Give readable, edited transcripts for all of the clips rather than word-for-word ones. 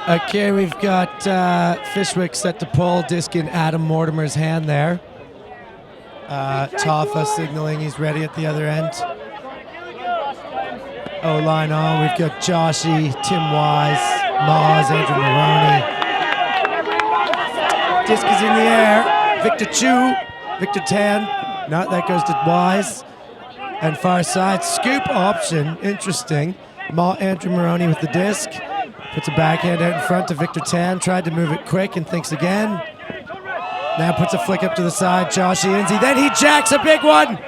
Okay, we've got Fishwick set to pull, disc in Adam Mortimer's hand there. Toffa signaling he's ready at the other end. O-line on, we've got Joshy, Tim Wise, Maz, Andrew Maroney. Disc is in the air, Victor Chu, Victor Tan, no, that goes to Wise. And far side, scoop option, interesting. Andrew Maroney with the disc. Puts a backhand out in front to Victor Tan, tried to move it quick and thinks again. Now puts a flick up to the side, Joshy Inzi, then he jacks a big one!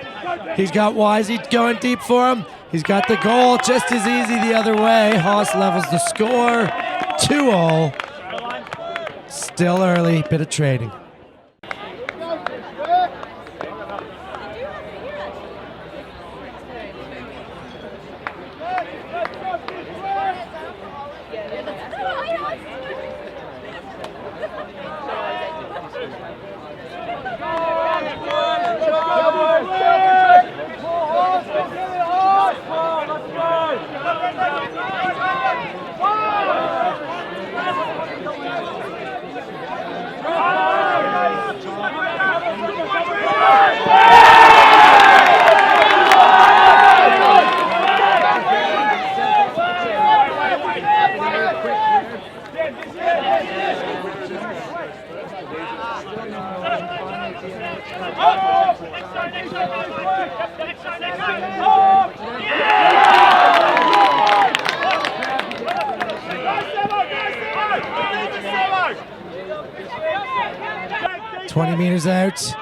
He's got Wisey going deep for him. He's got the goal, just as easy the other way. HOS levels the score, 2-all. Still early, bit of trading. Out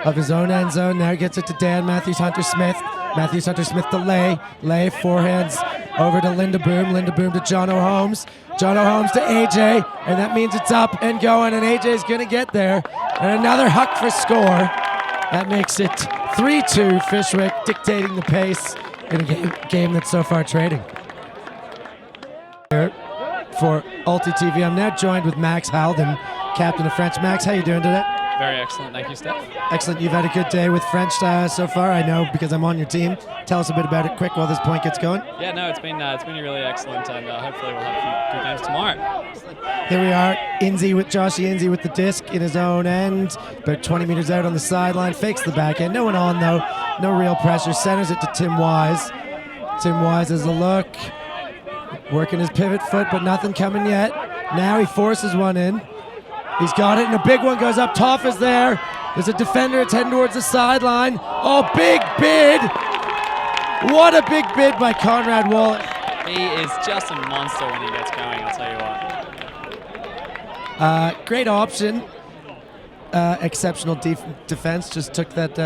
of his own end zone. Now gets it to Dan Matthews-Hunter-Smith. Matthews-Hunter-Smith to Lay. Lay forehands over to Lindaboom. Lindaboom to John O'Holmes. John O'Holmes to AJ. And that means it's up and going. And AJ's going to get there. And another huck for score. That makes it 3-2. Fishwick dictating the pace in a game that's so far trading. Here for ULTI.TV, I'm now joined with Max Halden, captain of French. Max, how you doing today? Very excellent, thank you, Steph. Excellent. You've had a good day with French so far, I know, because I'm on your team. Tell us a bit about it quick while this point gets going. Yeah, no, it's been really excellent, and hopefully we'll have a few good games tomorrow. Here we are, Joshy Inzi with the disc in his own end, about 20 meters out on the sideline, fakes the back end. No one on though, no real pressure. Centers it to Tim Wise. Tim Wise has a look, working his pivot foot, but nothing coming yet. Now he forces one in. He's got it, and a big one goes up. Toffa's there. There's a defender. It's heading towards the sideline. Oh, big bid. What a big bid by Conrad Wallet. He is just a monster when he gets going, I'll tell you what. Great option. Exceptional defense. Just took that,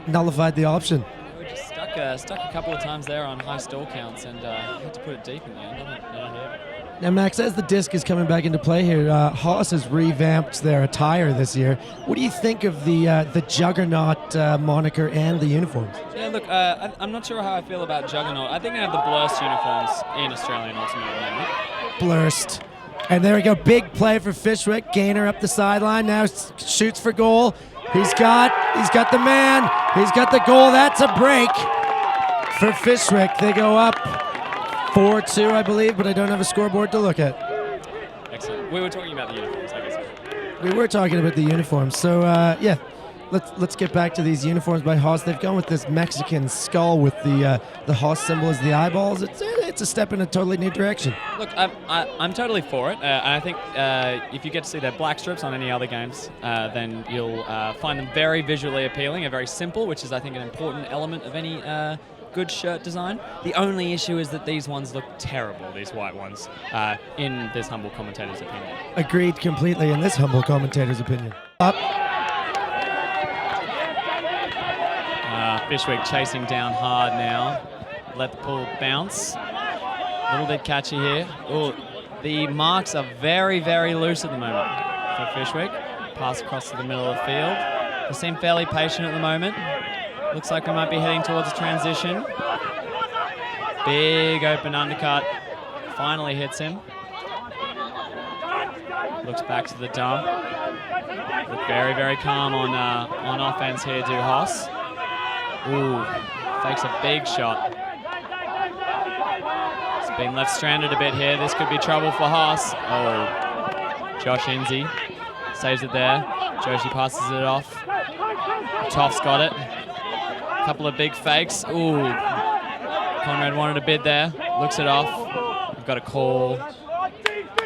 nullified the option. We just stuck a couple of times there on high stall counts, and had to put it deep in the end. Now, Max, as the disc is coming back into play here, HOS has revamped their attire this year. What do you think of the Juggernaut moniker and the uniforms? Yeah, look, I'm not sure how I feel about Juggernaut. I think they have the blurst uniforms in Australian Ultimate at the moment. Blurst. And there we go, big play for Fishwick. Gainer up the sideline, now shoots for goal. He's got the man, he's got the goal. That's a break for Fishwick. They go up 4-2, I believe, but I don't have a scoreboard to look at. Excellent. We were talking about the uniforms, I guess. We were talking about the uniforms. So, yeah, let's get back to these uniforms by HOS. They've gone with this Mexican skull with the HOS symbol as the eyeballs. It's a step in a totally new direction. Look, I'm totally for it. And I think if you get to see their black strips on any other games, then you'll find them very visually appealing and very simple, which is, I think, an important element of any good shirt design. The only issue is that these ones look terrible, these white ones, in this humble commentator's opinion. Agreed completely in this humble commentator's opinion. Up. Fishwick chasing down hard now. Let the pull bounce. A little bit catchy here. Oh, the marks are very, very loose at the moment for Fishwick. Pass across to the middle of the field. They seem fairly patient at the moment. Looks like we might be heading towards a transition. Big open undercut. Finally hits him. Looks back to the dump. Look very, very calm on offense here, do HOS. Ooh, fakes a big shot. It's Being left stranded a bit here. This could be trouble for HOS. Oh, Josh Inzi saves it there. Joshi passes it off. Toff's got it. A couple of big fakes. Ooh, Conrad wanted a bid there. Looks it off. We've got a call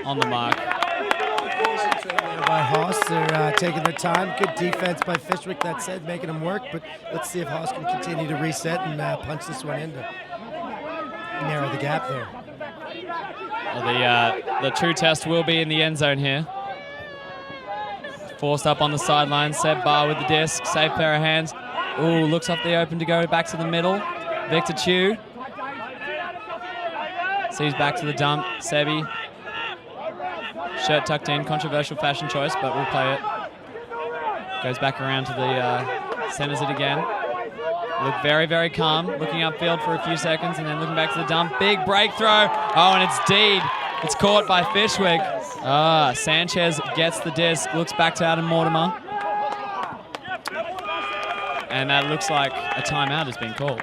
on the mark. By HOS, they're taking their time. Good defense by Fishwick, that said, making them work. But let's see if HOS can continue to reset and punch this one in to narrow the gap there. Well, the true test will be in the end zone here. Forced up on the sideline. Seb Barr with the disc. Safe pair of hands. Ooh, looks off the open to go back to the middle. Victor Chu sees back to the dump. Sebi. Shirt tucked in, controversial fashion choice, but we'll play it. Goes back around to the, centers it again. Look very, very calm, looking upfield for a few seconds and then looking back to the dump. Big break throw. Oh, and it's Deed. It's caught by Fishwick. Sanchez gets the disc, looks back to Adam Mortimer. And that looks like a timeout has been called.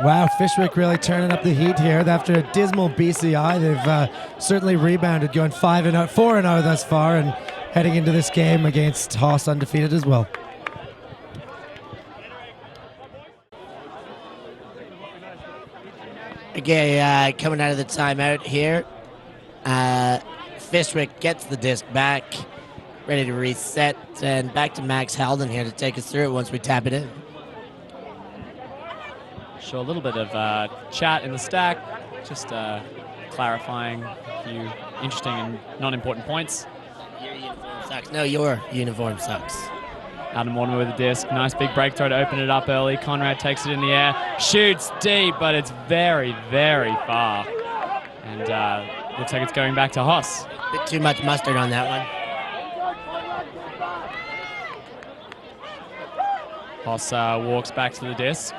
Wow, Fishwick really turning up the heat here. After a dismal BCI, they've certainly rebounded, going 4-0 thus far, and heading into this game against HOS undefeated as well. Okay, coming out of the timeout here. Fishwick gets the disc back, ready to reset, and back to Max Halden here to take us through it once we tap it in. Sure, a little bit of chat in the stack, just clarifying a few interesting and non-important points. Your uniform sucks. No, your uniform sucks. Adam Mortimer with the disc. Nice big break throw to open it up early. Conrad takes it in the air, shoots deep, but it's very, very far. And looks like it's going back to HOS. Bit too much mustard on that one. HOS walks back to the disc.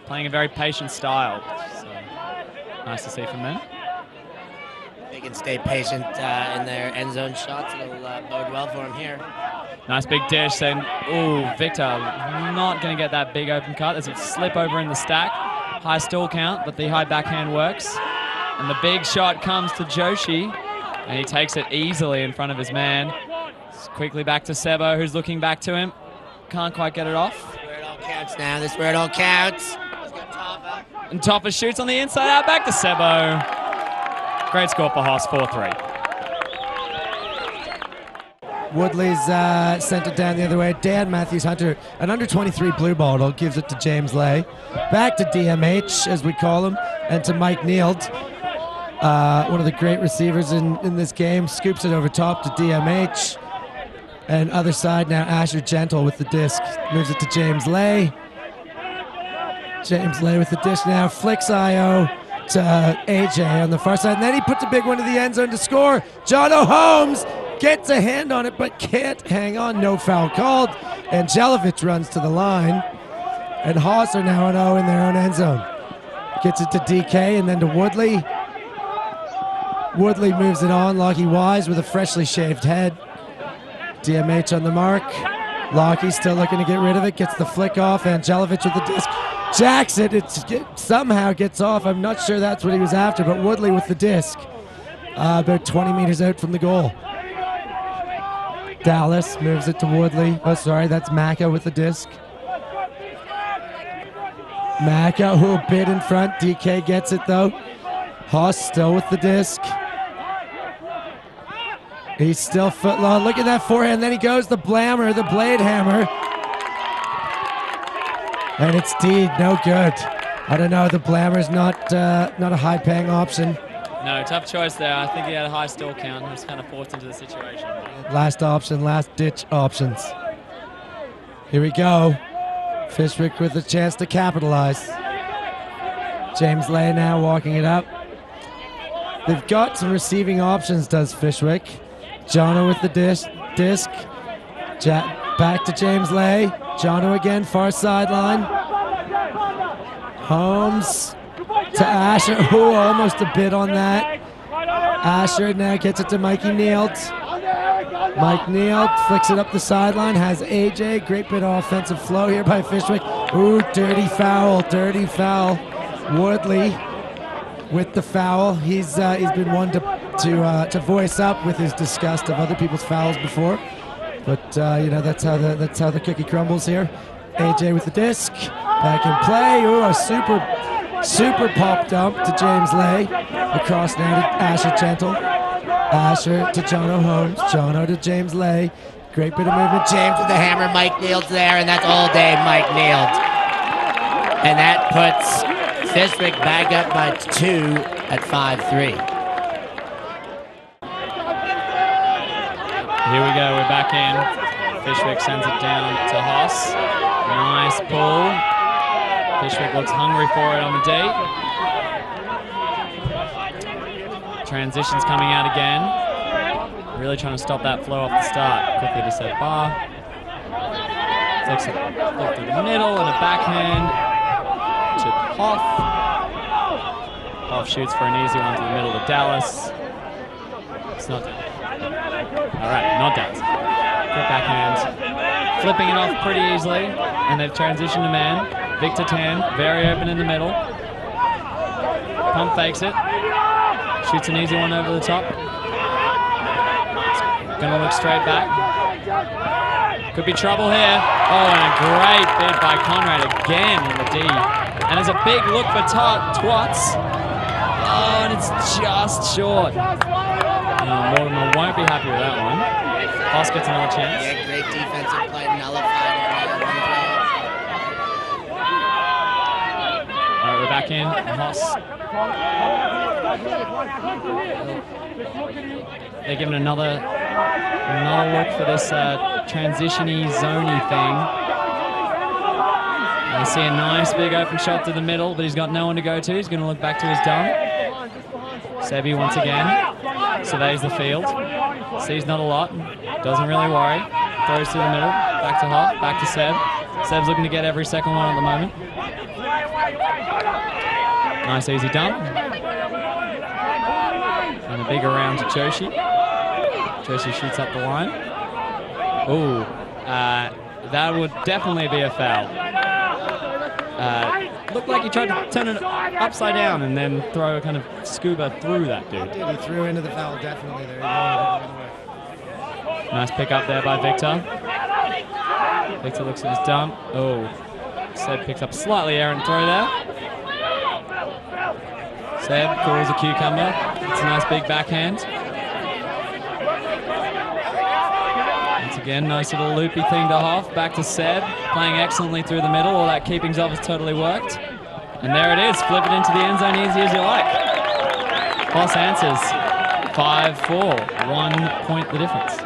Playing a very patient style. So nice to see from them. They can stay patient in their end zone shots. It'll bode well for them here. Nice big dish. And, ooh, Victor not going to get that big open cut as it slip over in the stack. High stall count, but the high backhand works. And the big shot comes to Joshi, and he takes it easily in front of his man. Quickly back to Sebo, who's looking back to him. Can't quite get it off. This is where it all counts now. This is where it all counts. And Topper shoots on the inside out, back to Sebo. Great score for HOS, 4-3. Woodley's sent it down the other way. Dan Matthews Hunter, an under-23 blue bottle, gives it to James Lay. Back to DMH, as we call him, and to Mike Neild. One of the great receivers in this game. Scoops it over top to DMH. And other side now, Asher Gentle with the disc. Moves it to James Lay. James Lay with the dish now. Flicks IO to AJ on the far side. And then he puts a big one to the end zone to score. Jono Holmes gets a hand on it, but can't hang on. No foul called. And Jelovich runs to the line. And HOS are now 0 in their own end zone. Gets it to DK and then to Woodley. Woodley moves it on. Lockie Wise with a freshly shaved head. DMH on the mark. Lockie still looking to get rid of it. Gets the flick off. Angelovich with the disc. Jacks it. It somehow gets off. I'm not sure that's what he was after, but Woodley with the disc. About 20 meters out from the goal. Dallas moves it to Woodley. Oh, sorry, that's Macca with the disc. Macca, who a bit in front. DK gets it, though. HOS still with the disc. He's still footlong. Look at that forehand. Then he goes the blammer, the blade hammer. And it's Deed, no good. I don't know, the blammer's not a high-paying option. No, tough choice there. I think he had a high stall count and was kind of forced into the situation. Last option, last-ditch options. Here we go. Fishwick with a chance to capitalize. James Lay now walking it up. They've got some receiving options, does Fishwick. Jono with the disc. Back to James Lay. Jono again, far sideline. Holmes to Asher. Oh, almost a bit on that. Asher now gets it to Mikey Neild. Mike Neild flicks it up the sideline. Has AJ. Great bit of offensive flow here by Fishwick. Ooh, dirty foul. Woodley with the foul. He's been one to voice up with his disgust of other people's fouls before, but you know, that's how the cookie crumbles here. AJ with the disc, back in play. Ooh, a super pop dump to James Lay, across now to Asher Gentle. Asher to Jono Holmes, Jono to James Lay. Great bit of movement. James with the hammer, Mike Neal's there, and that's all day Mike Neal. And that puts Fishwick back up by 2 at 5-3. Here we go, we're back in. Fishwick sends it down to HOS. Nice pull. Fishwick looks hungry for it on the D. Transitions coming out again. Really trying to stop that flow off the start. Quickly to set bar. Takes a look through the middle and a backhand to Hoff. Hoff shoots for an easy one to the middle to Dallas. It's not down. All right, not Dallas. Good backhand. Flipping it off pretty easily. And they've transitioned to man. Victor Tan, very open in the middle. Pump fakes it. Shoots an easy one over the top. Gonna look straight back. Could be trouble here. Oh, and a great bid by Conrad again in the D. And there's a big look for Twats. Oh, and it's just short. Mortimer won't be happy with that one. Hoss gets another chance. Yeah, great defensive play, nullified it. All right, we're back in. Hoss. They're giving another look for this transition-y, zone-y thing. And you see a nice big open shot to the middle, but he's got no one to go to. He's going to look back to his dump. Sebi once again surveys the field. Sees not a lot. Doesn't really worry. Throws to the middle. Back to Hoff. Back to Seb. Seb's looking to get every second one at the moment. Nice easy dump. And a big around to Joshi. Joshi shoots up the line. Ooh, that would definitely be a foul. Looked like he tried to turn it upside down and then throw a kind of scuba through that dude. He threw into the foul, definitely there. Nice pick up there by Victor. Victor looks at his dump. Oh, Seb picks up a slightly errant throw there. Seb calls a cucumber. It's a nice big backhand. Once again, nice little loopy thing to Hoff. Back to Seb, playing excellently through the middle. All that keepings off has totally worked. And there it is. Flip it into the end zone easy as you like. Hoss answers. 5-4. 1 point the difference.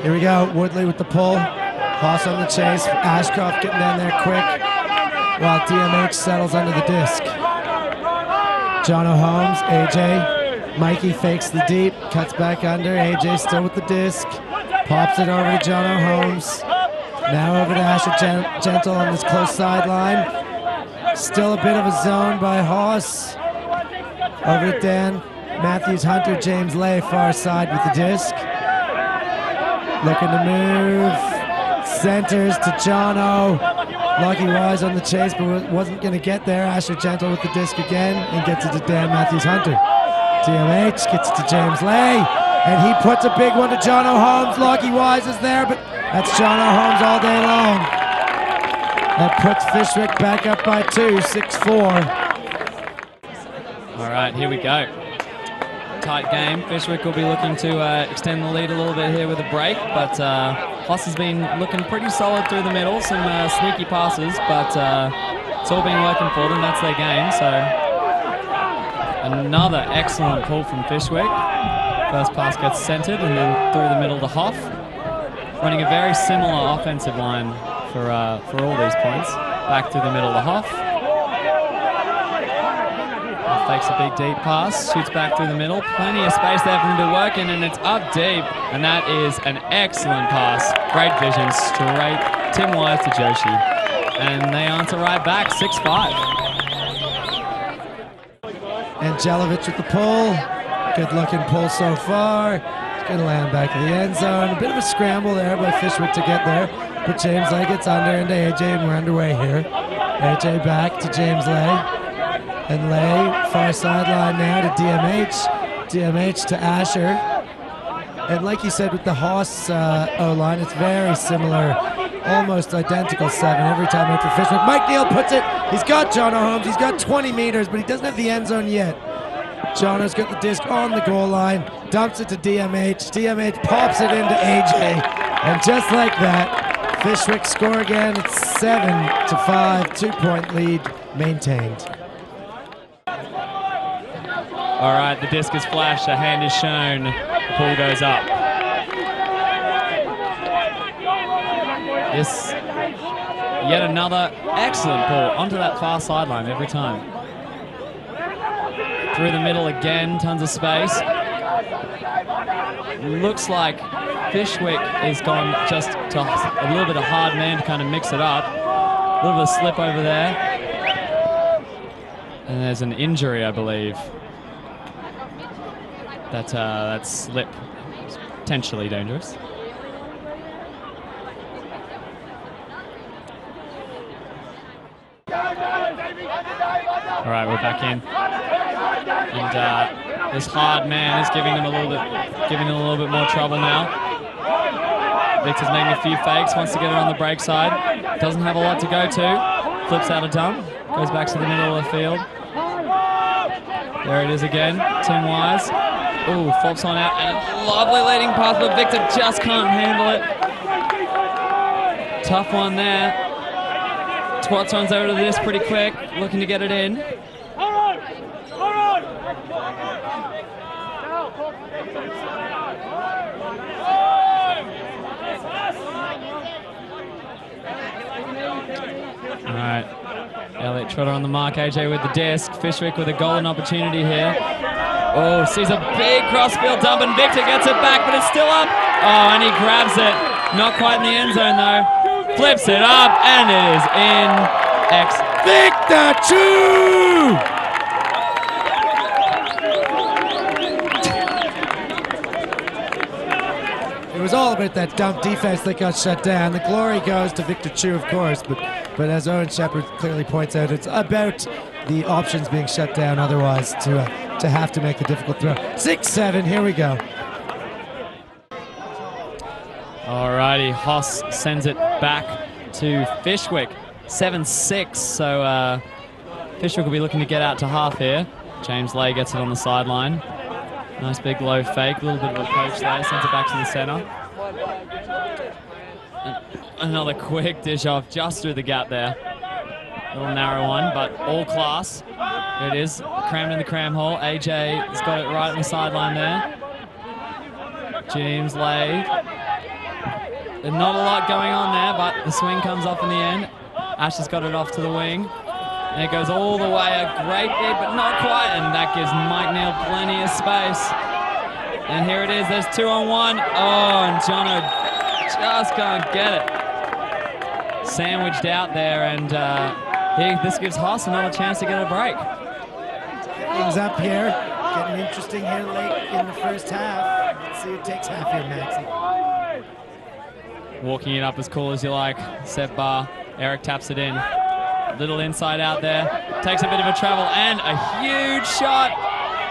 Here we go. Woodley with the pull. Hoss on the chase. Ashcroft getting down there quick, while DMH settles under the disc. Jono Holmes, AJ. Mikey fakes the deep, cuts back under. AJ still with the disc. Pops it over to Jono Holmes. Now over to Asher Gentle on this close sideline. Still a bit of a zone by Hoss. Over to Dan Matthews, Hunter, James Lay, far side with the disc. Looking to move. Centers to Jono. Lucky Wise on the chase, but wasn't going to get there. Asher Gentle with the disc again and gets it to Dan Matthews Hunter. DMH gets it to James Lay, and he puts a big one to Jono Holmes. Lucky Wise is there, but that's Jono Holmes all day long. That puts Fishwick back up by 2, 6-4. All right, here we go. Tight game. Fishwick will be looking to extend the lead a little bit here with a break, but Hoss has been looking pretty solid through the middle. Some sneaky passes, but it's all been working for them. That's their game. So another excellent pull from Fishwick. First pass gets centered and then through the middle to Hoff. Running a very similar offensive line for all these points. Back through the middle to Hoff. Fakes a big deep pass, shoots back through the middle. Plenty of space there for him to work in, and it's up deep. And that is an excellent pass. Great vision, straight Tim Wise to Joshi. And they answer right back, 6-5. Angelovich with the pull. Good looking pull so far. He's going to land back in the end zone. A bit of a scramble there by Fishwick to get there. But James Lay gets under into AJ, and we're underway here. AJ back to James Lay. And Lay, far sideline now to DMH. DMH to Asher. And like you said with the HOS O-line, it's very similar, almost identical 7 every time out for Fishwick. Mike Neal puts it. He's got Jono Holmes. He's got 20 meters, but he doesn't have the end zone yet. Jono's got the disc on the goal line, dumps it to DMH. DMH pops it into AJ. And just like that, Fishwick score again. It's 7-5, 2-point lead maintained. All right, the disc is flashed, a hand is shown, the pull goes up. This, yet another excellent pull onto that far sideline every time. Through the middle again, tons of space. Looks like Fishwick is gone just to a little bit of hard man to kind of mix it up. A little bit of slip over there. And there's an injury, I believe. That slip is potentially dangerous. All right, we're back in, and this hard man is giving them a little bit more trouble now. Victor's making a few fakes, wants to get it on the break side. Doesn't have a lot to go to. Flips out a dump, goes back to the middle of the field. There it is again, Tim Wise. Ooh, flops on out, and a lovely leading pass, but Victor just can't handle it. Tough one there. Twats runs over to this pretty quick, looking to get it in. All right, Elliott Trotter on the mark, AJ with the disc. Fishwick with a golden opportunity here. Oh, sees a big crossfield dump, and Victor gets it back, but it's still up. Oh, and he grabs it. Not quite in the end zone, though. Flips it up, and it is in. Victor Chu! It was all about that dump defense that got shut down. The glory goes to Victor Chu, of course, but as Owen Shepard clearly points out, it's about the options being shut down otherwise to have to make the difficult throw. 6-7, here we go. Alrighty, HOS sends it back to Fishwick. 7-6, so Fishwick will be looking to get out to half here. James Lay gets it on the sideline. Nice big low fake, a little bit of a poach there, sends it back to the center. Another quick dish off just through the gap there. A little narrow one, but all class. There it is, crammed in the cram hole. AJ has got it right on the sideline there. James Lay. There's not a lot going on there, but the swing comes off in the end. Ash has got it off to the wing. And it goes all the way, a great bit, but not quite. And that gives Mike Neal plenty of space. And here it is, there's 2-on-1. Oh, and Jono just can't get it. Sandwiched out there, and this gives HOS another chance to get a break. Things up here, getting interesting here late in the first half. Let's see who takes half here, Maxie. Walking it up as cool as you like. Set bar. Eric taps it in. Little inside out there. Takes a bit of a travel and a huge shot.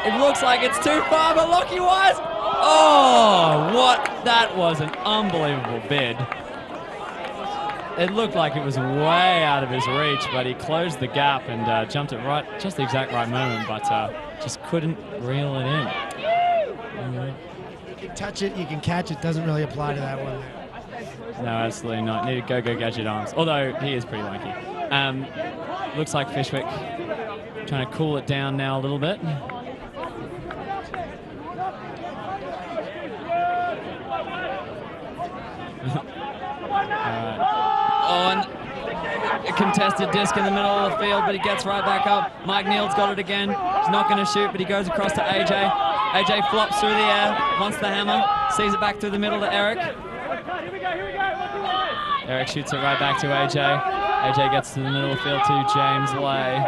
It looks like it's too far, but Lockie Wise. Oh, what? That was an unbelievable bid. It looked like it was way out of his reach, but he closed the gap and jumped it right, just the exact right moment, but just couldn't reel it in. You can touch it, you can catch it. Doesn't really apply to that one there. No, absolutely not. Need to go gadget arms. Although he is pretty lanky. Looks like Fishwick trying to cool it down now a little bit. Oh, and a contested disc in the middle of the field, but he gets right back up. Mike Neal's got it again. He's not going to shoot, but he goes across to AJ. AJ flops through the air, wants the hammer, sees it back through the middle to Eric. Eric shoots it right back to AJ. AJ gets to the middle of the field to James Lay.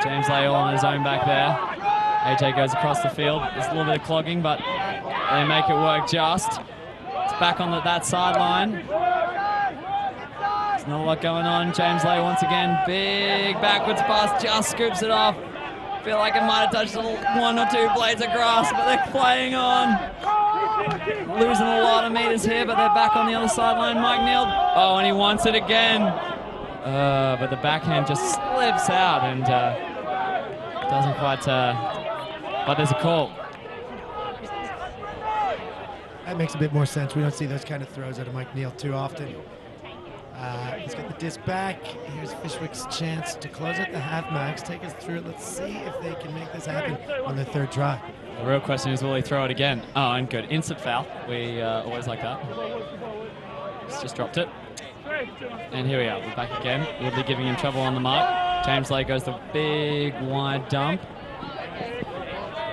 James Lay all on his own back there. AJ goes across the field. There's a little bit of clogging, but they make it work just. It's back on that sideline. There's not a lot going on. James Lay once again, big backwards pass, just scoops it off. Feel like it might have touched one or two blades of grass, but they're playing on. Losing a lot of meters here, but they're back on the other sideline. Mike Neal. Oh, and he wants it again. But the backhand just slips out and doesn't quite, but there's a call. That makes a bit more sense. We don't see those kind of throws out of Mike Neal too often. He's got the disc back. Here's Fishwick's chance to close out the half, Max. Take us through it. Let's see if they can make this happen on their third try. The real question is, will he throw it again? Oh, and good. Instant foul. We always like that. He's just dropped it. And here we are. We're back again. Woodley giving him trouble on the mark. James Lay goes the big wide dump.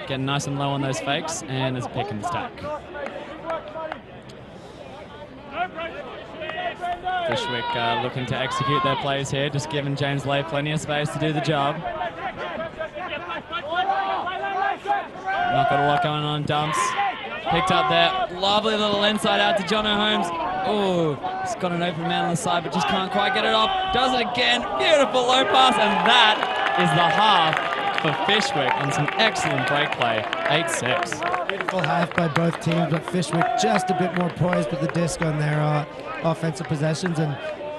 Getting nice and low on those fakes. And there's a pick in the stack. Fishwick looking to execute their plays here, just giving James Lay plenty of space to do the job. Not got a lot going on. Dumps. Picked up there. Lovely little inside out to Jono Holmes. Oh, he's got an open man on the side, but just can't quite get it off. Does it again. Beautiful low pass, and that is the half for Fishwick on some excellent break play. 8-6. Beautiful half by both teams, but Fishwick just a bit more poised with the disc on their offensive possessions and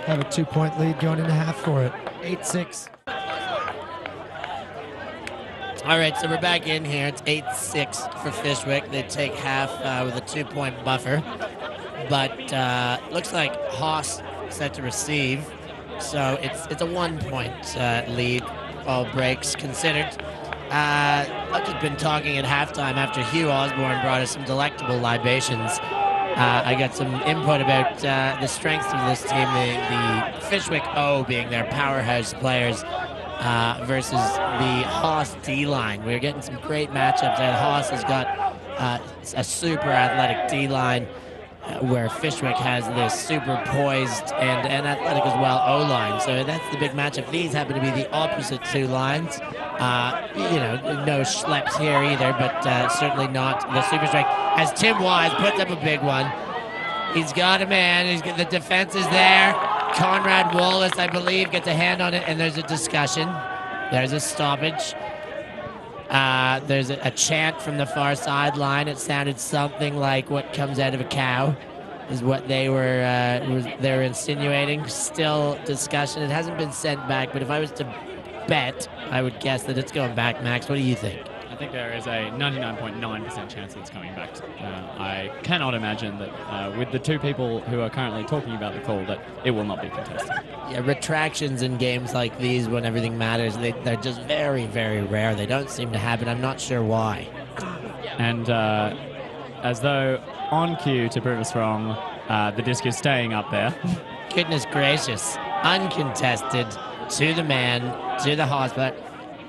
have a 2-point lead going into half for it. 8-6. All right, so we're back in here. It's 8-6 for Fishwick. They take half with a 2-point buffer. But looks like HOS set to receive. So it's a 1-point lead, all breaks considered. I've just been talking at halftime after Hugh Osborne brought us some delectable libations. I got some input about the strengths of this team, the Fishwick O being their powerhouse players versus the HOS D-line. We're getting some great matchups there. HOS has got a super athletic D-line where Fishwick has this super poised and athletic as well O-line. So that's the big matchup. These happen to be the opposite two lines. You know, no schleps here either, but certainly not the super strength. As Tim Wise puts up a big one. He's got a man. The defense is there. Conrad Wallace, I believe, gets a hand on it, and there's a discussion. There's a stoppage. There's a chant from the far sideline. It sounded something like what comes out of a cow is what they were insinuating. Still discussion. It hasn't been sent back, but if I was to bet, I would guess that it's going back. Max, what do you think? I think there is a 99.9% chance that it's coming back. I cannot imagine that with the two people who are currently talking about the call that it will not be contested. Yeah, retractions in games like these when everything matters, they're just very, very rare. They don't seem to happen. I'm not sure why. And as though on cue to prove us wrong, the disc is staying up there. Goodness gracious. Uncontested to the man, to the hospital.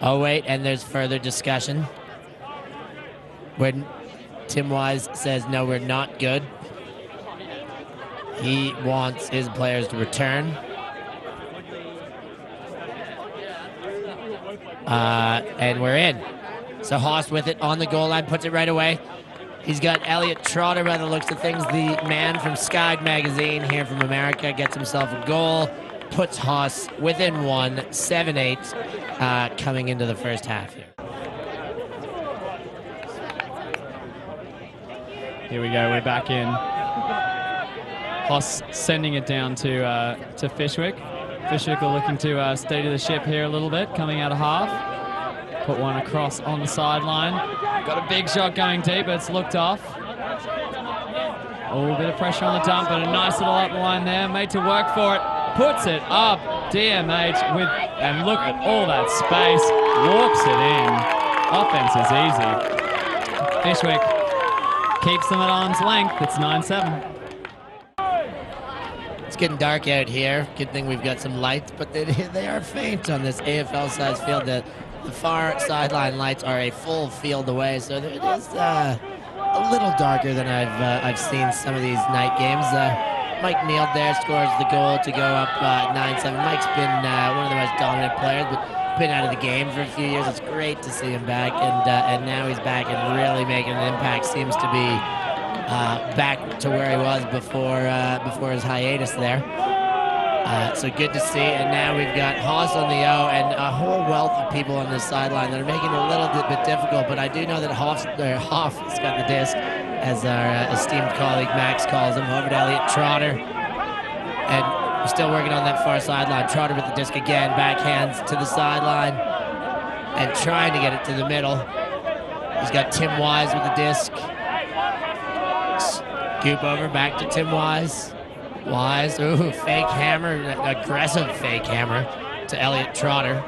Oh, wait, and there's further discussion. When Tim Wise says, no, we're not good. He wants his players to return. And we're in. So HOS with it on the goal line, puts it right away. He's got Elliot Trotter by the looks of things, the man from Sky Magazine here from America, gets himself a goal. Puts HOS within one, 7-8, coming into the first half here. Here we go, we're back in. HOS sending it down to Fishwick. Fishwick are looking to steady the ship here a little bit, coming out of half. Put one across on the sideline. Got a big shot going deep, but it's looked off. A little bit of pressure on the dump, but a nice little up the line there, made to work for it. Puts it up, DMH with, and look at all that space, walks it in. Offense is easy. Fishwick keeps them at arm's length. It's 9-7. It's getting dark out here. Good thing we've got some lights, but they are faint on this AFL-sized field. The far sideline lights are a full field away, so it is a little darker than I've seen some of these night games. Mike Neal there scores the goal to go up 9-7. Mike's been one of the most dominant players, but been out of the game for a few years. It's great to see him back, and now he's back and really making an impact. Seems to be back to where he was before his hiatus there. So good to see. And now we've got Haas on the O and a whole wealth of people on this sideline that are making it a little bit difficult. But I do know that Hoff's got the disc, as our esteemed colleague Max calls him, over to Elliot Trotter. And we're still working on that far sideline. Trotter with the disc again, backhands to the sideline and trying to get it to the middle. He's got Tim Wise with the disc. Scoop over back to Tim Wise. Wise, ooh, fake hammer, aggressive fake hammer to Elliot Trotter.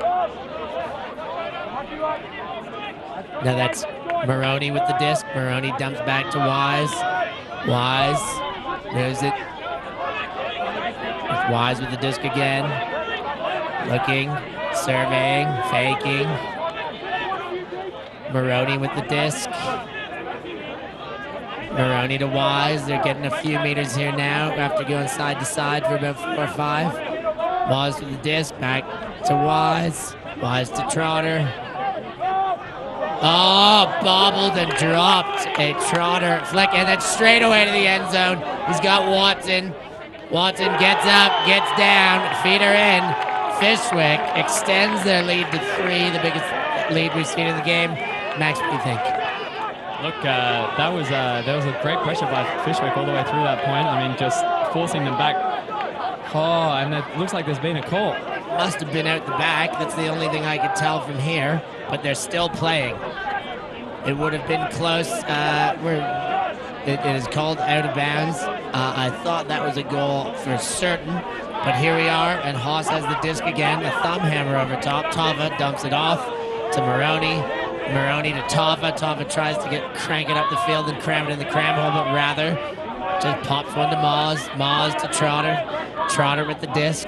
Now that's Maroney with the disc. Maroney dumps back to Wise. Wise moves it. Wise with the disc again. Looking, surveying, faking. Maroney with the disc. Maroney to Wise. They're getting a few meters here now after going side to side for about 4 or 5. Wise with the disc. Back to Wise. Wise to Trotter. Oh, bobbled and dropped a Trotter flick, and then straight away to the end zone. He's got Watson. Watson gets up, gets down, feet are in. Fishwick extends their lead to 3, the biggest lead we've seen in the game. Max, what do you think? Look, there was a great pressure by Fishwick all the way through that point. I mean, just forcing them back. Oh, and it looks like there's been a call. Must have been out the back. That's the only thing I could tell from here. But they're still playing. It would have been close. It is called out of bounds. I thought that was a goal for certain. But here we are, and Haas has the disc again. A thumb hammer over top. Tava dumps it off to Maroney. Maroney to Tava. Tava tries to crank it up the field and cram it in the cram hole, but rather just pops one to Moz. Moz to Trotter. Trotter with the disc.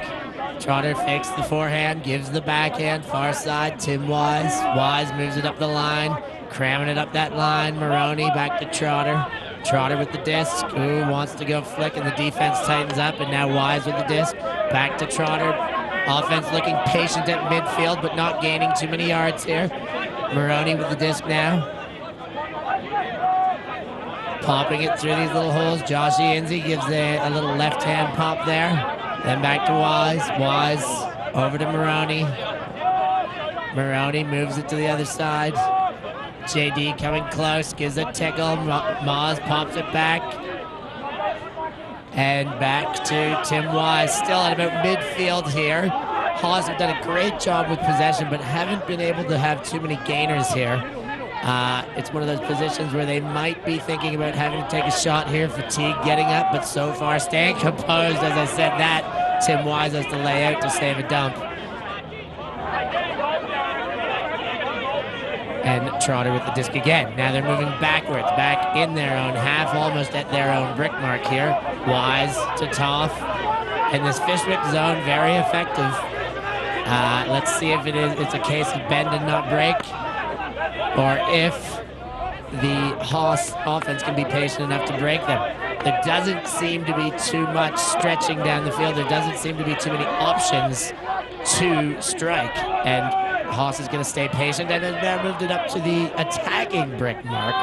Trotter fakes the forehand, gives the backhand, far side, Tim Wise. Wise moves it up the line, cramming it up that line. Maroney back to Trotter. Trotter with the disc. Ooh, wants to go flick, and the defense tightens up, and now Wise with the disc. Back to Trotter. Offense looking patient at midfield, but not gaining too many yards here. Maroney with the disc now. Popping it through these little holes. Joshy Inzi gives a little left-hand pop there. Then back to Wise. Wise over to Maroney. Maroney moves it to the other side. JD coming close, gives a tickle. Moz pops it back. And back to Tim Wise, still at about midfield here. Haas have done a great job with possession, but haven't been able to have too many gainers here. It's one of those positions where they might be thinking about having to take a shot here. Fatigue getting up, but so far staying composed. As I said that, Tim Wise has to lay out to save a dump. And Trotter with the disc again. Now they're moving backwards, back in their own half, almost at their own brick mark here. Wise to Toff. And this Fishwick zone, very effective. Let's see if it's a case of bend and not break, or if the HOS offense can be patient enough to break them. There doesn't seem to be too much stretching down the field. There doesn't seem to be too many options to strike. And HOS is going to stay patient, and has now moved it up to the attacking brick mark.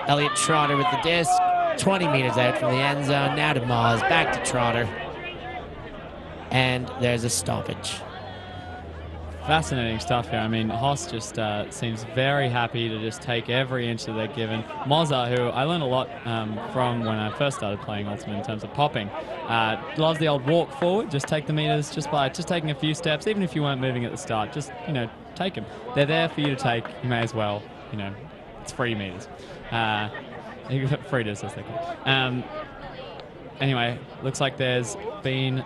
Elliot Trotter with the disc, 20 meters out from the end zone. Now to Moz, back to Trotter. And there's a stoppage. Fascinating stuff here. I mean, Haas just seems very happy to just take every inch that they're given. Moza, who I learned a lot from when I first started playing Ultimate in terms of popping, loves the old walk forward, just take the meters just by taking a few steps, even if you weren't moving at the start, just, take them. They're there for you to take. You may as well, it's free meters. Free discs, as they call it. Anyway, looks like there's been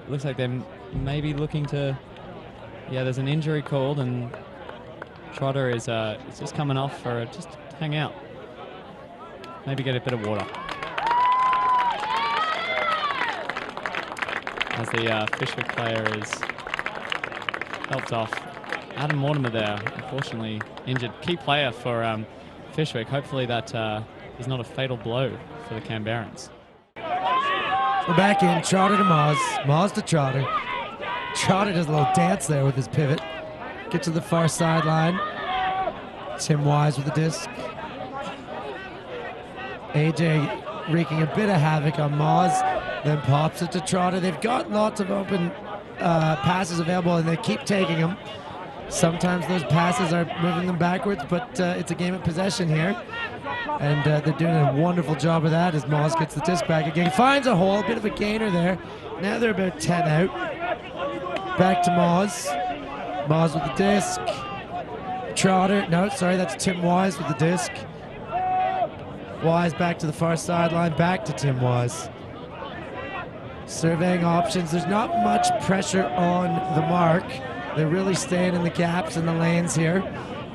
looks like they're maybe looking to. Yeah, there's an injury called, and Trotter is just coming off for just hang out. Maybe get a bit of water. As the Fishwick player is helped off. Adam Mortimer there, unfortunately injured. Key player for Fishwick. Hopefully that is not a fatal blow for the Canberrans. We're back in. Trotter to Moz. Moz to Trotter. Trotter does a little dance there with his pivot. Get to the far sideline. Tim Wise with the disc. AJ wreaking a bit of havoc on Moz. then pops it to Trotter. They've got lots of open passes available, and they keep taking them. Sometimes those passes are moving them backwards, but it's a game of possession here. And they're doing a wonderful job of that as Moz gets the disc back again. Finds a hole, a bit of a gainer there. Now they're about 10 out. Back to Moz. Moz with the disc. Trotter, no, sorry, that's Tim Wise with the disc. Wise back to the far sideline, back to Tim Wise. Surveying options. There's not much pressure on the mark. They're really staying in the gaps in the lanes here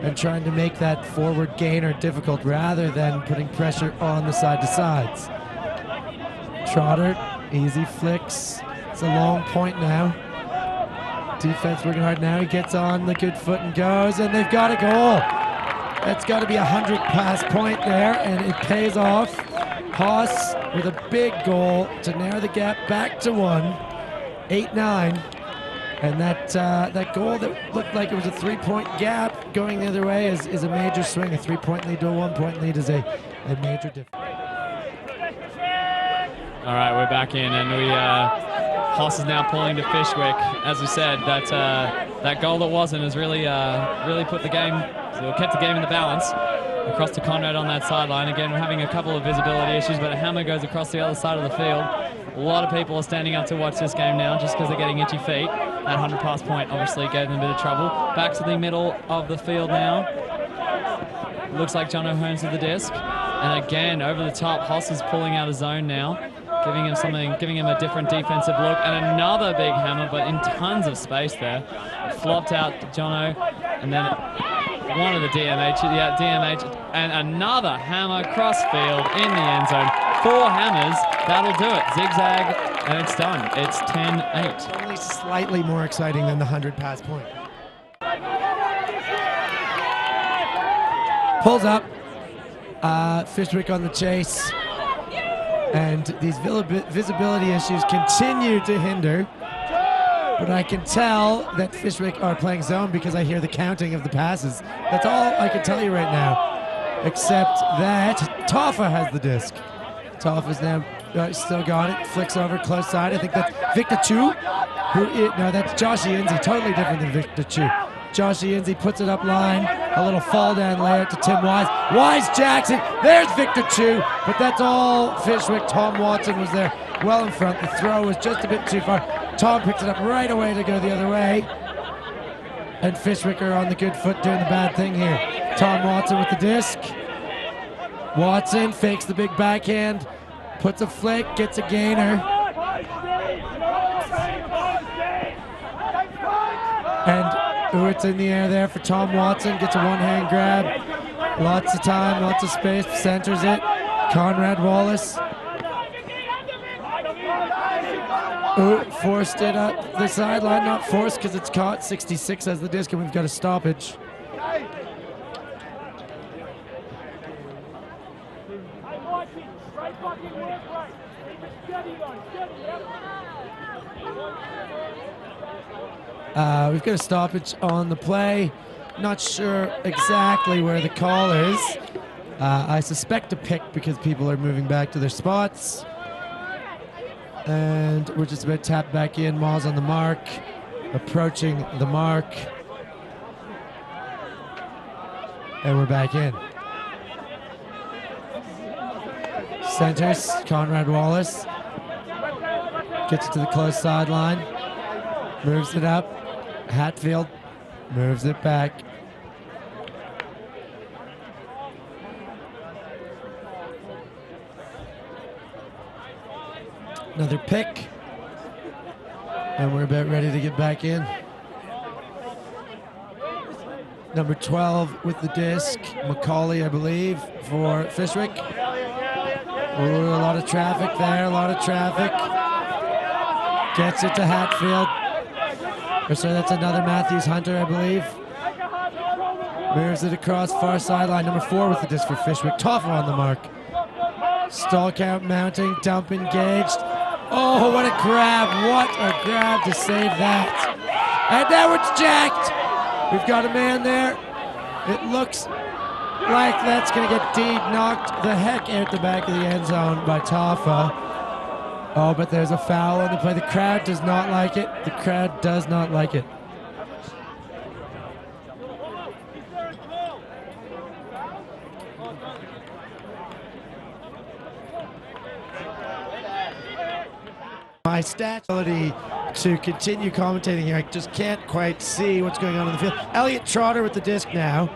and trying to make that forward gainer difficult rather than putting pressure on the side to sides. Trotter, easy flicks. It's a long point now. Defense working hard now. He gets on the good foot and goes, and they've got a goal. That's got to be 100 pass point there, and it pays off. HOS with a big goal to narrow the gap back to 1, 8-9. And that goal that looked like it was a 3-point gap going the other way is a major swing. A 3-point lead to a 1-point lead is a major difference. All right, we're back in, and HOS is now pulling to Fishwick. As we said, that goal that wasn't has really put the game, kept the game in the balance. Across to Conrad on that sideline. Again, we're having a couple of visibility issues, but a hammer goes across the other side of the field. A lot of people are standing up to watch this game now just because they're getting itchy feet. That 100 pass point obviously gave them a bit of trouble. Back to the middle of the field now. Looks like John O'Hearn's with the disc. And again, over the top, HOS is pulling out a zone now, giving him a different defensive look. And another big hammer, but in tons of space there. Flopped out to Jono, and then one of the DMH, and another hammer cross-field in the end zone. 4 hammers, that'll do it. Zigzag, and it's done. It's 10-8. Only slightly more exciting than the 100 pass point. Pulls up. Fishwick on the chase. And these visibility issues continue to hinder. But I can tell that Fishwick are playing zone because I hear the counting of the passes. That's all I can tell you right now. Except that Toffa has the disc. Toffa's now still got it. Flicks over close side. I think that's Victor Chu. No, that's Joshy Inzi. Totally different than Victor Chu. Joshy Inzi puts it up line. A little fall down layout to Tim Wise. Wise Jackson. There's Victor Chu. But that's all Fishwick. Tom Watson was there well in front. The throw was just a bit too far. Tom picks it up right away to go the other way. And Fishwick are on the good foot doing the bad thing here. Tom Watson with the disc. Watson fakes the big backhand, puts a flick, gets a gainer. And it's in the air there for Tom Watson, gets a one-hand grab. Lots of time, lots of space, centers it. Conrad Wallace. Forced it up the sideline, not forced because it's caught. 66 has the disc, and we've got a stoppage. We've got a stoppage on the play. Not sure exactly where the call is. I suspect a pick because people are moving back to their spots. And we're just about tapped back in. Moz on the mark, approaching the mark. And we're back in. Centers, Conrad Wallace. Gets it to the close sideline. Moves it up. Hatfield moves it back. Another pick. And we're about ready to get back in. Number 12 with the disc. Macaulay, I believe, for Fishwick. Ooh, a lot of traffic there, a lot of traffic. Gets it to Hatfield. Or sorry, that's another Matthews Hunter, I believe. Moves it across far sideline. Number 4 with the disc for Fishwick. Toffa on the mark. Stall count mounting, dump engaged. Oh, what a grab. What a grab to save that. And now it's jacked. We've got a man there. It looks like that's going to get knocked the heck out the back of the end zone by Toffa. Oh, but there's a foul on the play. The crowd does not like it. The crowd does not like it. My ability to continue commentating here. I just can't quite see what's going on in the field. Elliot Trotter with the disc now.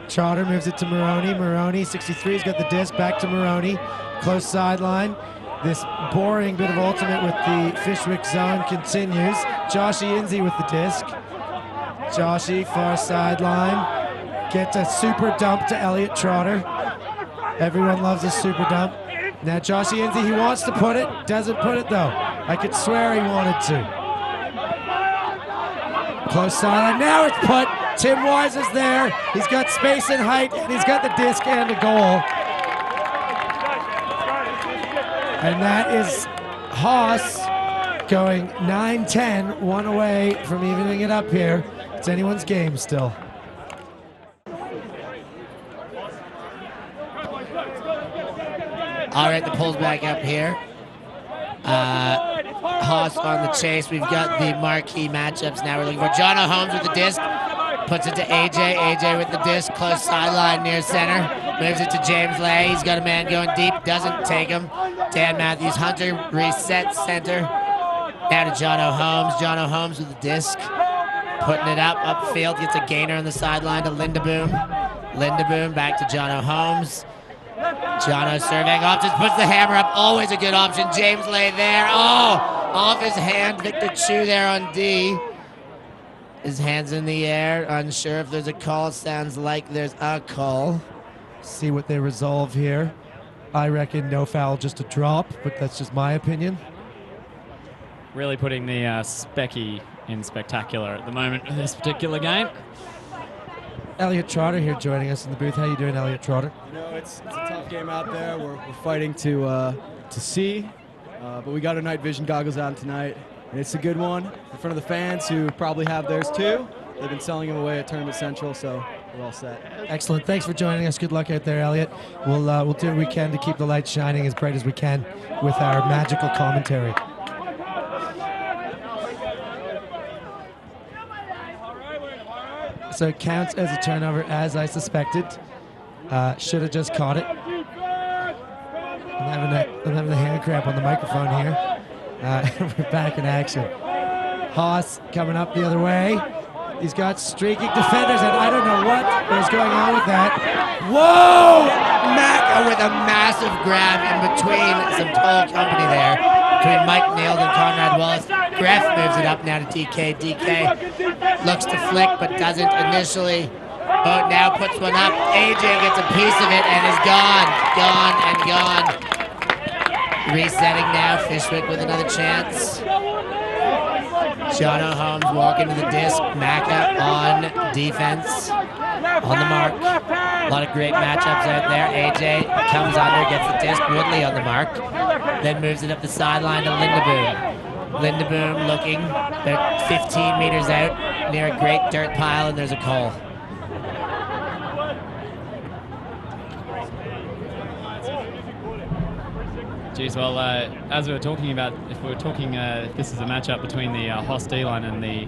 Trotter moves it to Maroney. Maroney, 63's got the disc. Back to Maroney. Close sideline. This boring bit of ultimate with the Fishwick zone continues. Joshy Inzi with the disc. Joshy, far sideline. Gets a super dump to Elliot Trotter. Everyone loves a super dump. Now Joshy Inzi, he wants to put it. Doesn't put it though. I could swear he wanted to. Close sideline. Now it's put. Tim Wise is there. He's got space and height, and he's got the disc and a goal. And that is HOS going 9-10, one away from evening it up here. It's anyone's game still. All right, the pull's back up here. HOS on the chase. We've got the marquee matchups now. We're looking for John Holmes with the disc. Puts it to AJ. AJ with the disc. Close sideline near center. Moves it to James Lay. He's got a man going deep. Doesn't take him. Dan Matthews Hunter resets center. Now to John Holmes. John Holmes with the disc. Putting it up upfield. Gets a gainer on the sideline to Lindeboom. Lindeboom back to John Holmes. Jono surveying options, puts the hammer up, always a good option. James Lay there, oh, off his hand. Victor Chu there on D. His hands in the air, unsure if there's a call. Sounds like there's a call. See what they resolve here. I reckon no foul, just a drop, but that's just my opinion. Really putting the Specky in spectacular at the moment in this particular game. Elliot Trotter here joining us in the booth. How you doing, Elliot Trotter? You know, it's a tough game out there. We're fighting to see, but we got our night vision goggles out tonight, and it's a good one in front of the fans who probably have theirs too. They've been selling them away at Tournament Central, so we're all set. Excellent. Thanks for joining us. Good luck out there, Elliot. We'll do what we can to keep the lights shining as bright as we can with our magical commentary. So it counts as a turnover, as I suspected. Should have just caught it. I'm having a hand cramp on the microphone here. We're back in action. HOS coming up the other way. He's got streaking defenders, and I don't know what is going on with that. Whoa! Mac with a massive grab in between some tall company there. Between Mike Neild and Conrad Wallace. Greff moves it up now to DK. DK looks to flick, but doesn't initially. But now puts one up. AJ gets a piece of it and is gone. Gone and gone. Resetting now. Fishwick with another chance. Jono Holmes walking to the disc. Macca on defense. On the mark. A lot of great matchups out there. AJ comes under, gets the disc. Woodley on the mark. Then moves it up the sideline to Lindeboom. Lindeboom looking about 15 meters out near a great dirt pile, and there's a call. Geez, well, as we were talking about, if this is a matchup between the HOS D-line and the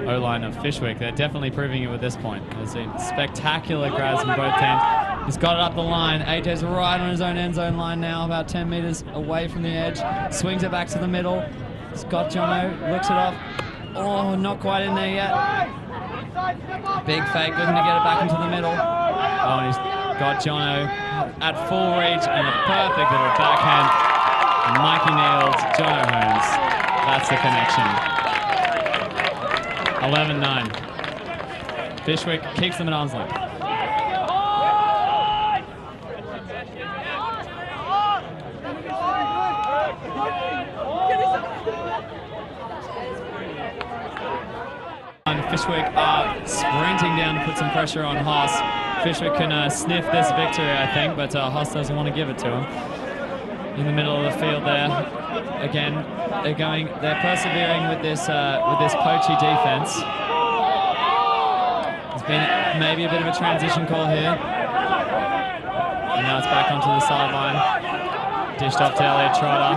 O-line of Fishwick, they're definitely proving it at this point. There's been spectacular grabs from both teams. He's got it up the line. AJ's right on his own end zone line now, about 10 meters away from the edge. Swings it back to the middle. Scott Jono looks it off. Oh, not quite in there yet. Big fake, looking to get it back into the middle. Oh, and he's got Jono at full reach and a perfect little backhand. Mikey Neild, Jono Holmes. That's the connection. 11-9. Fishwick keeps them at arm's length. Fishwick are sprinting down to put some pressure on HOS. Fishwick can sniff this victory, I think, but HOS doesn't want to give it to him. In the middle of the field there, again, they're persevering with this poachy defense. There's been maybe a bit of a transition call here. And now it's back onto the sideline. Dished off to Elliot Trotter.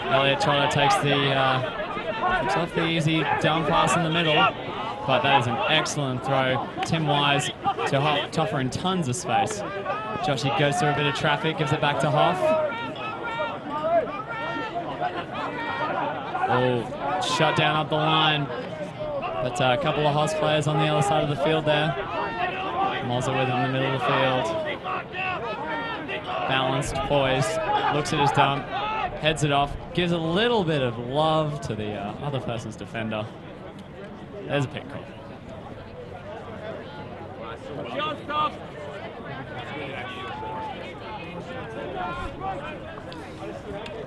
Elliot Trotter takes off the easy down pass in the middle, but that is an excellent throw. Tim Wise to Hoff. Toffer in tons of space. Joshy goes through a bit of traffic, gives it back to Hoff. Oh, shut down up the line. But a couple of HOS players on the other side of the field there. Mozza with him in the middle of the field. Balanced, poised, looks at his dump, heads it off, gives a little bit of love to the other person's defender. There's a pick call.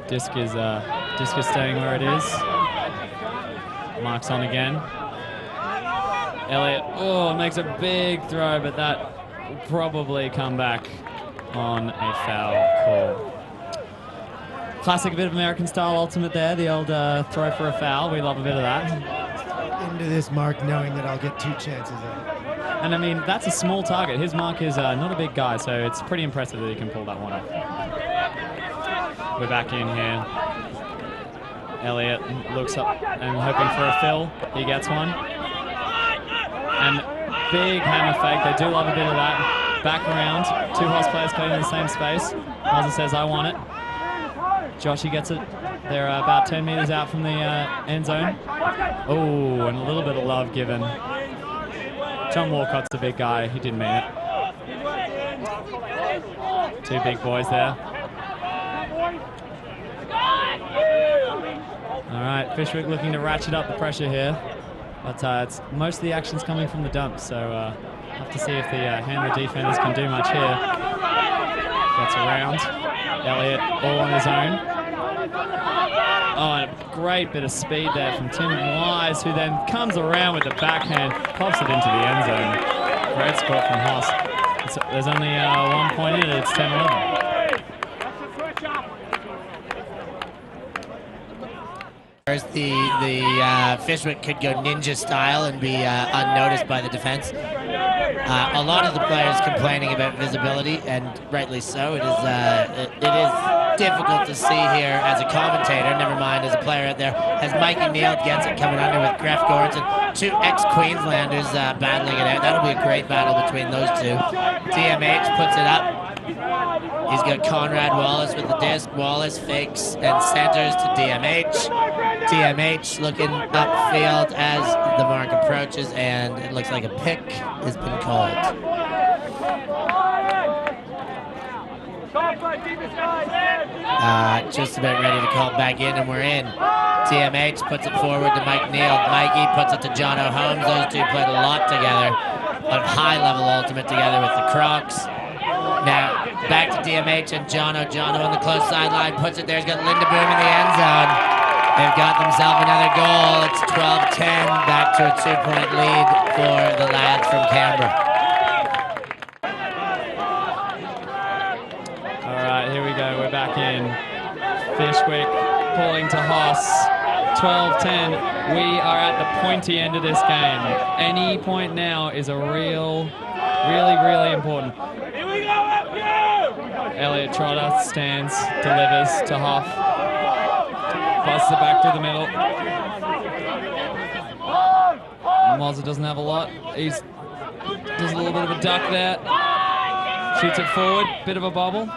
Disc is staying where it is. Marks on again. Elliot, makes a big throw, but that will probably come back on a foul call. Classic bit of American style ultimate there, the old throw for a foul. We love a bit of that. Into this mark knowing that I'll get 2 chances at it. And I mean, that's a small target. His mark is not a big guy, so it's pretty impressive that he can pull that one off. We're back in here. Elliot looks up and hoping for a fill. He gets one. And big hammer fake. They do love a bit of that. Back around. 2 HOS players playing in the same space. Mozza says, I want it. Joshy gets it. They're about 10 meters out from the end zone. Oh, and a little bit of love given. John Walcott's a big guy. He didn't mean it. 2 big boys there. All right, Fishwick looking to ratchet up the pressure here. But it's most of the action's coming from the dump, so have to see if the handler defenders can do much here. Gets around. Elliot all on his own. Oh, and a great bit of speed there from Tim Wise, who then comes around with the backhand, pops it into the end zone. Great spot from HOS. There's only 1 point in it, it's 10-11. The Fishwick could go ninja style and be unnoticed by the defense. A lot of the players complaining about visibility, and rightly so. It is difficult to see here as a commentator, never mind as a player out there, as Mikey Neal gets it coming under with Graf Gorns and 2 ex-Queenslanders battling it out. That'll be a great battle between those 2. DMH puts it up. He's got Conrad Wallace with the disc. Wallace fakes and centers to DMH. DMH looking upfield as the mark approaches, and it looks like a pick has been called. Just about ready to call back in, and we're in. DMH puts it forward to Mike Neal. Mikey puts it to Jono Holmes. Those 2 played a lot together on high-level ultimate together with the Crocs. Now, back to DMH and Jono. Jono on the close sideline puts it there. He's got Linda Boom in the end zone. They've got themselves another goal. It's 12-10, back to a 2-point lead for the lads from Canberra. All right, here we go. We're back in. Fishwick pulling to HOS. 12-10. We are at the pointy end of this game. Any point now is a really important. Elliot Trotter stands, delivers to Hoff. Passes it back through the middle. Mozza doesn't have a lot. He does a little bit of a duck there. Shoots it forward, bit of a bobble.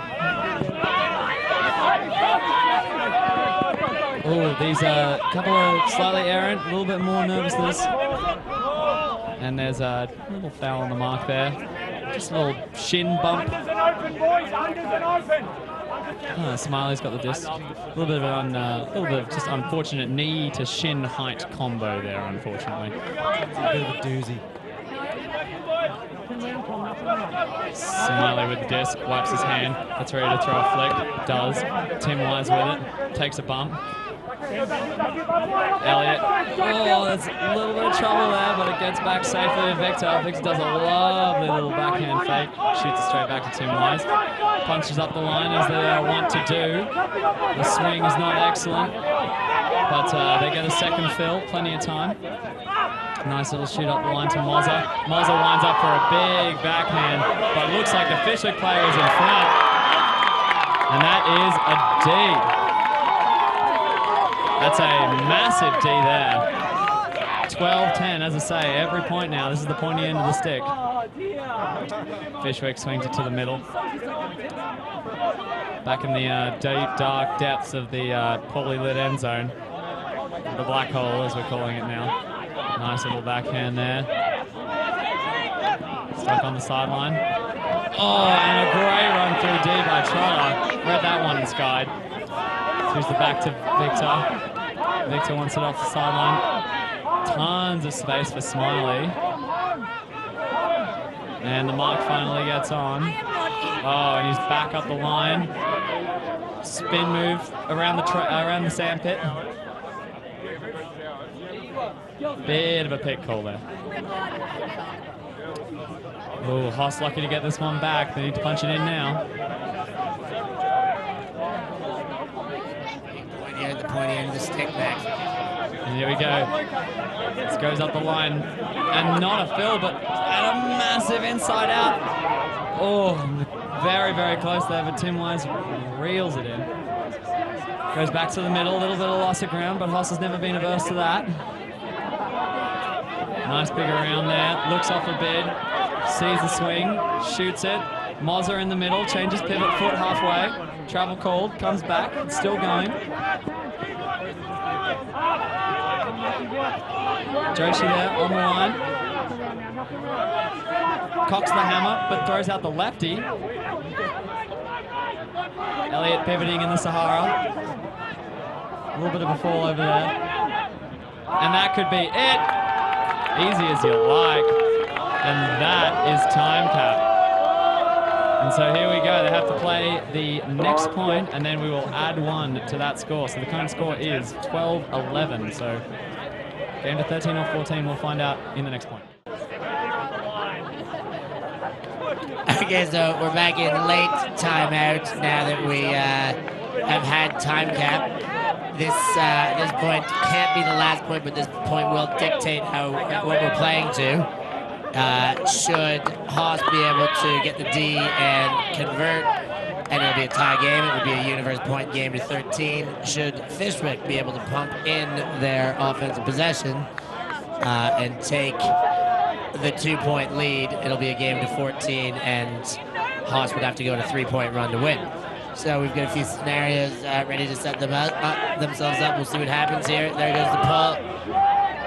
Oh, these are a couple of slightly errant, a little bit more nervousness. And there's a little foul on the mark there. Just a little shin bump. Smiley's got the disc. A little bit of just unfortunate knee to shin height combo there, unfortunately. It's a bit of a doozy. Smiley with the disc, wipes his hand, gets ready to throw a flick. Does. Tim Wise with it, takes a bump. Elliot, there's a little bit of trouble there, but it gets back safely to Victor. Victor does a lovely little backhand fake, shoots it straight back to Tim Wise. Punches up the line as they want to do. The swing is not excellent, but they get a second fill, plenty of time. Nice little shoot up the line to Mozza. Mozza winds up for a big backhand, but looks like the Fishwick player is in front. And that is a D. That's a massive D there. 12-10, as I say, every point now. This is the pointy end of the stick. Fishwick swings it to the middle. Back in the deep, dark depths of the poorly lit end zone. The black hole, as we're calling it now. Nice little backhand there. Stuck on the sideline. Oh, and a great run through D by Trotter. Read that one and skied. Here's the back to Victor. Victor wants it off the sideline. Tons of space for Smiley. And the mark finally gets on. Oh, and he's back up the line. Spin move around the sandpit. Bit of a pick call there. Oh, HOS lucky to get this one back. They need to punch it in now. The pointy end of the stick back. And here we go. This goes up the line. And not a fill, but a massive inside out. Oh, very, very close there, but Tim Wise reels it in. Goes back to the middle, a little bit of loss of ground, but HOS has never been averse to that. Nice big around there. Looks off a bid. Sees the swing. Shoots it. Mozza in the middle. Changes pivot foot halfway. Travel called. Comes back. It's still going. Joshi there on the line. Cocks the hammer, but throws out the lefty. Elliott pivoting in the Sahara. A little bit of a fall over there. And that could be it. Easy as you like. And that is time cap. And so here we go. They have to play the next point, and then we will add one to that score. So the current score is 12-11. So game to 13 or 14, we'll find out in the next point. Okay, so we're back in late timeout now that we have had time cap. This point can't be the last point, but this point will dictate what we're playing to. Should HOS be able to get the D and convert, and it'll be a tie game, it would be a universe point game to 13. Should Fishwick be able to pump in their offensive possession and take the 2-point lead, it'll be a game to 14, and HOS would have to go on a 3-point run to win. So we've got a few scenarios ready to set themselves up. We'll see what happens here. There goes the pull.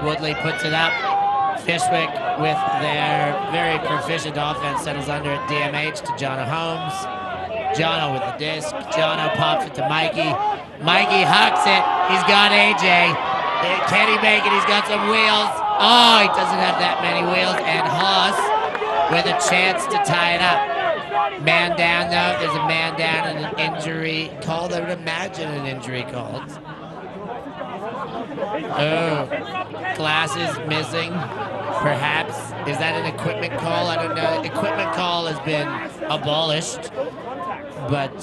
Woodley puts it up. Fishwick, with their very proficient offense, settles under at DMH to Jono Holmes. Jono with the disc. Jono pops it to Mikey. Mikey hucks it. He's got AJ. Can he make it? He's got some wheels. Oh, he doesn't have that many wheels. And HOS with a chance to tie it up. Man down, though. There's a man down and an injury called. I would imagine an injury called. Oh, glasses missing. Perhaps. Is that an equipment call? I don't know. Equipment call has been abolished. But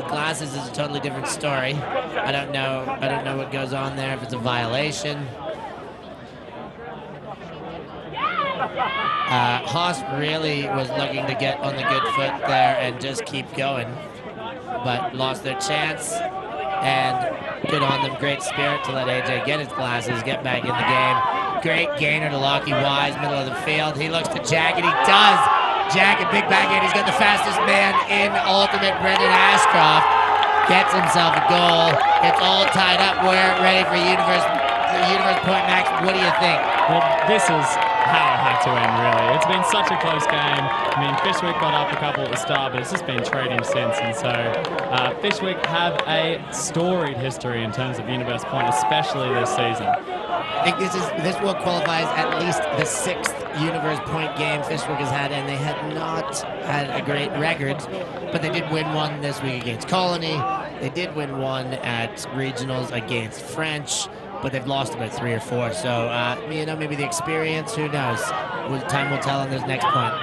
glasses is a totally different story. I don't know what goes on there, if it's a violation. HOS really was looking to get on the good foot there and just keep going, but lost their chance. And good on them, great spirit to let AJ get his glasses, get back in the game. Great gainer to Lockie Wise, middle of the field. He looks to Jacket, he does. Jacket, big backhand, he's got the fastest man in Ultimate, Brendan Ashcroft. Gets himself a goal. It's all tied up. We're ready for Universe point, Max. What do you think? Well, this is how it had to end, really. It's been such a close game. I mean, Fishwick got up a couple at the start, but it's just been trading since. And so Fishwick have a storied history in terms of Universe Point, especially this season. I think this will qualify as at least the 6th Universe Point game Fishwick has had, and they had not had a great record, but they did win one this week against Colony. They did win one at regionals against French, but they've lost about 3 or 4. So, maybe the experience, who knows? Time will tell on this next point.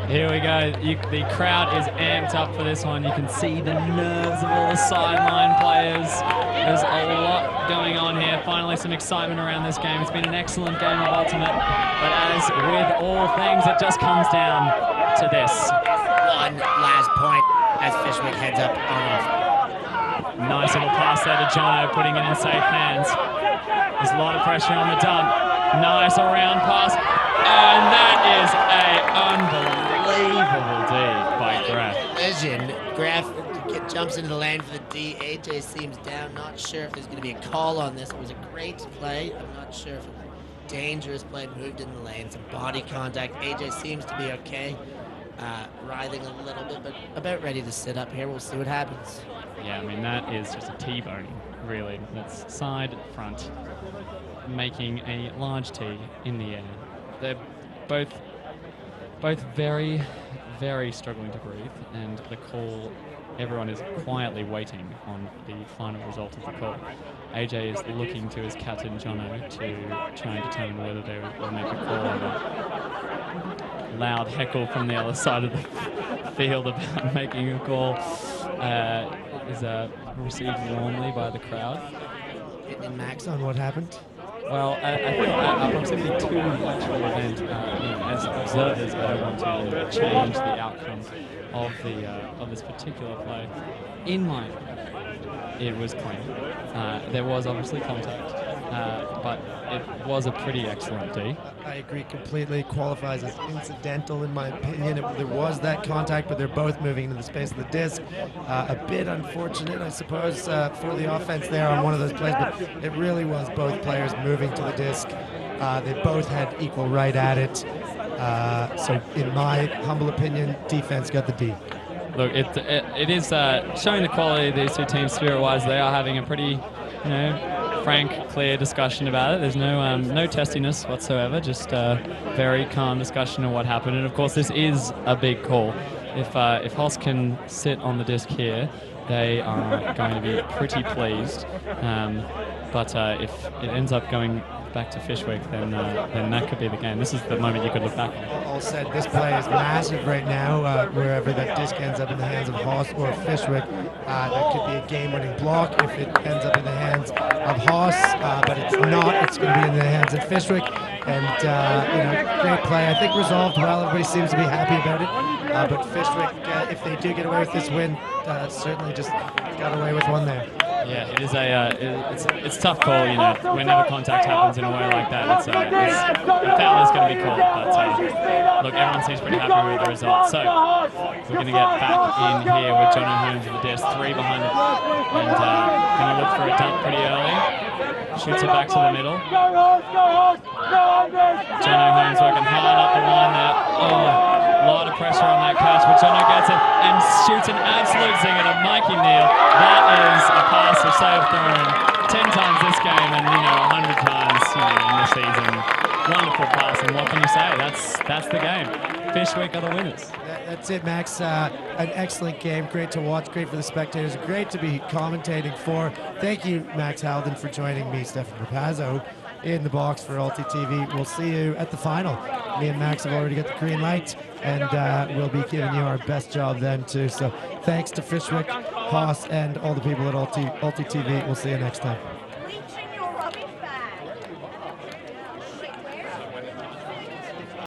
Here we go. The crowd is amped up for this one. You can see the nerves of all the sideline players. There's a lot going on here. Finally, some excitement around this game. It's been an excellent game of Ultimate, but as with all things, it just comes down to this. one last point as Fishwick heads up on off. Nice little pass there to Jono, putting it in safe hands. There's a lot of pressure on the dump. Nice around pass. And that is a unbelievable D by Graf. Collision. Graf jumps into the lane for the D. AJ seems down. Not sure if there's going to be a call on this. It was a great play. I'm not sure if it was a dangerous play. Moved in the lane. Some body contact. AJ seems to be okay. Writhing a little bit, but about ready to sit up here. We'll see what happens. Yeah, I mean, that is just a T-bone, really. That's side, front, making a large T in the air. They're both very, very struggling to breathe, and the call, everyone is quietly waiting on the final result of the call. AJ is looking to his captain, Jono, to try and determine whether they will make a call or not. Loud heckle from the other side of the field about making a call is received warmly by the crowd. And Max on what happened? Well, I think approximately to the actual event, as observers, I don't want to change the outcome of this particular play. In my opinion, it was clean. There was obviously contact, but it was a pretty excellent D. I agree completely. Qualifies as incidental in my opinion. There was that contact, but they're both moving into the space of the disc. A bit unfortunate, I suppose, for the offense there on one of those plays, but it really was both players moving to the disc. They both had equal right at it. So in my humble opinion, defense got the D. Look, it is showing the quality of these two teams spirit-wise. They are having a pretty, frank, clear discussion about it. There's no testiness whatsoever, just a very calm discussion of what happened. And of course, this is a big call. If HOS can sit on the disc here, they are going to be pretty pleased. But if it ends up going back to Fishwick, then that could be the game. This is the moment you could look back on. All said, this play is massive right now. Wherever that disc ends up in the hands of HOS or Fishwick, that could be a game-winning block if it ends up in the hands of HOS, but it's not. It's going to be in the hands of Fishwick. And great play. I think resolved well. Everybody seems to be happy about it. But Fishwick, if they do get away with this win, certainly just got away with one there. Yeah, it is it's a tough call, whenever contact happens in a way like that, a foul is going to be called, but look, everyone seems pretty happy with the result. So we're going to get back in here with Jono Holmes with the disc, 3 behind it, and going to look for a dump pretty early. Shoots it back to the middle. Jono Holmes working hard up the line there. A lot of pressure on that catch, but Jono gets it and shoots an absolute zinger to Mikey Neal. That is a pass which they have thrown 10 times this game and 100 times in the season. Wonderful pass, and what can you say? That's the game. Fishwick are the winners. That's it, Max. An excellent game. Great to watch. Great for the spectators. Great to be commentating for. Thank you, Max Halden, for joining me, Stefan Rapazzo, in the box for ULTI.TV. We'll see you at the final. Me and Max have already got the green light, and we'll be giving you our best job then too. So thanks to Fishwick, HOS, and all the people at ULTI.TV. We'll see you next time.